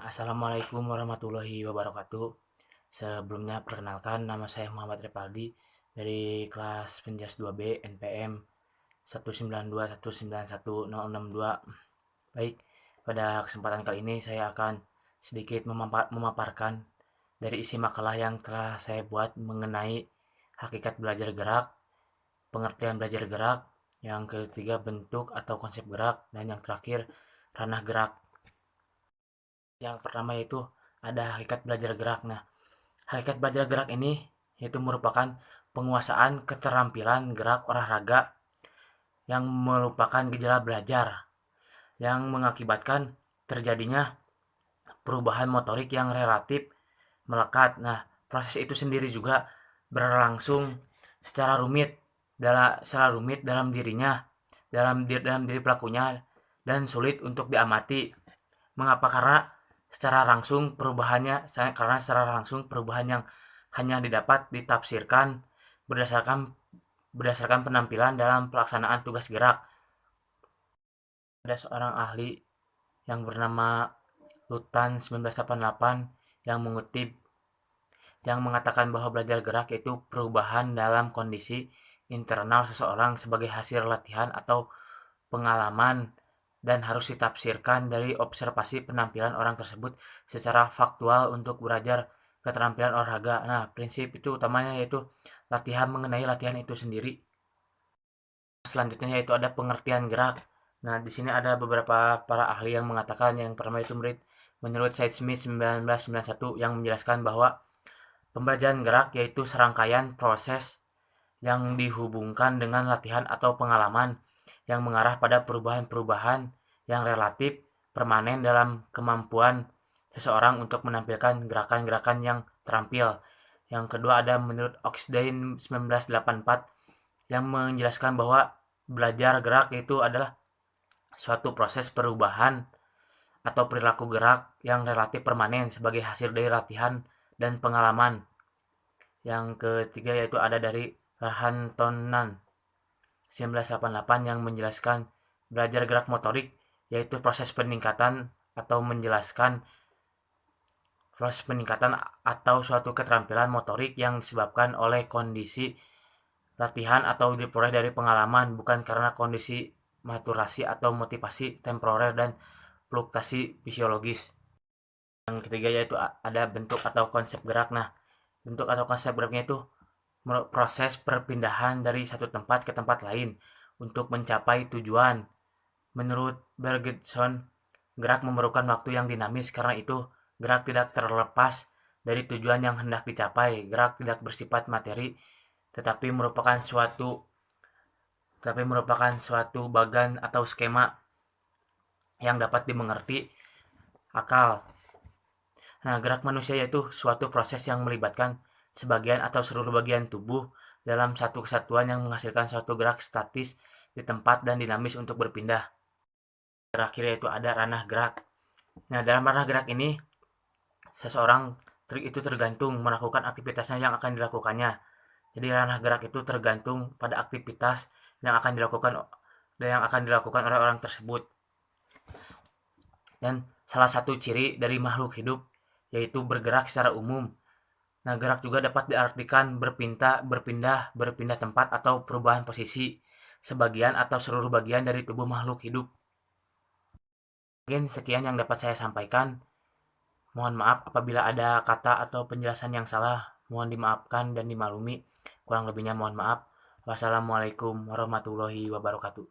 Assalamualaikum warahmatullahi wabarakatuh. Sebelumnya perkenalkan nama saya Muhammad Repaldi dari kelas Penjas 2B NPM 192191062. Baik, pada kesempatan kali ini saya akan sedikit memaparkan dari isi makalah yang telah saya buat mengenai hakikat belajar gerak, pengertian belajar gerak, yang ketiga bentuk atau konsep gerak, dan yang terakhir ranah gerak. Yang pertama itu ada hakikat belajar gerak. Nah, hakikat belajar gerak ini yaitu merupakan penguasaan keterampilan gerak olahraga yang merupakan gejala belajar yang mengakibatkan terjadinya perubahan motorik yang relatif melekat. Nah, proses itu sendiri juga berlangsung secara rumit dalam dirinya, dalam diri pelakunya, dan sulit untuk diamati. Mengapa? Karena secara langsung perubahan yang hanya didapat ditafsirkan berdasarkan berdasarkan penampilan dalam pelaksanaan tugas gerak. Ada seorang ahli yang bernama Lutan 1988 yang mengatakan bahwa belajar gerak itu perubahan dalam kondisi internal seseorang sebagai hasil latihan atau pengalaman dan harus ditafsirkan dari observasi penampilan orang tersebut secara faktual untuk belajar keterampilan olahraga. Nah, prinsip itu utamanya yaitu latihan mengenai latihan itu sendiri. Selanjutnya yaitu ada pengertian gerak. Nah, di sini ada beberapa para ahli yang mengatakan yang pertama itu menurut Said Smith 1991 yang menjelaskan bahwa pembelajaran gerak yaitu serangkaian proses yang dihubungkan dengan latihan atau pengalaman yang mengarah pada perubahan-perubahan yang relatif permanen dalam kemampuan seseorang untuk menampilkan gerakan-gerakan yang terampil. Yang kedua ada menurut Oxdane 1984 yang menjelaskan bahwa belajar gerak itu adalah suatu proses perubahan atau perilaku gerak yang relatif permanen sebagai hasil dari latihan dan pengalaman. Yang ketiga yaitu ada dari Rahantonan 1988 yang menjelaskan belajar gerak motorik yaitu proses peningkatan atau suatu keterampilan motorik yang disebabkan oleh kondisi latihan atau diperoleh dari pengalaman, bukan karena kondisi maturasi atau motivasi temporer dan fluktuasi fisiologis. Yang ketiga yaitu ada bentuk atau konsep gerak. Nah, bentuk atau konsep geraknya itu proses perpindahan dari satu tempat ke tempat lain untuk mencapai tujuan. Menurut Bergson, gerak memerlukan waktu yang dinamis, karena itu gerak tidak terlepas dari tujuan yang hendak dicapai. Gerak tidak bersifat materi, tetapi merupakan suatu bagan atau skema yang dapat dimengerti akal. Nah, gerak manusia yaitu suatu proses yang melibatkan sebagian atau seluruh bagian tubuh dalam satu kesatuan yang menghasilkan suatu gerak statis di tempat dan dinamis untuk berpindah. Terakhir yaitu ada ranah gerak. Nah, dalam ranah gerak ini seseorang itu tergantung melakukan aktivitasnya yang akan dilakukannya. Jadi ranah gerak itu tergantung pada aktivitas yang akan dilakukan oleh orang tersebut. Dan salah satu ciri dari makhluk hidup yaitu bergerak secara umum. Nah, gerak juga dapat diartikan berpindah tempat atau perubahan posisi sebagian atau seluruh bagian dari tubuh makhluk hidup. Mungkin sekian yang dapat saya sampaikan. Mohon maaf apabila ada kata atau penjelasan yang salah. Mohon dimaafkan dan dimaklumi. Kurang lebihnya mohon maaf. Wassalamualaikum warahmatullahi wabarakatuh.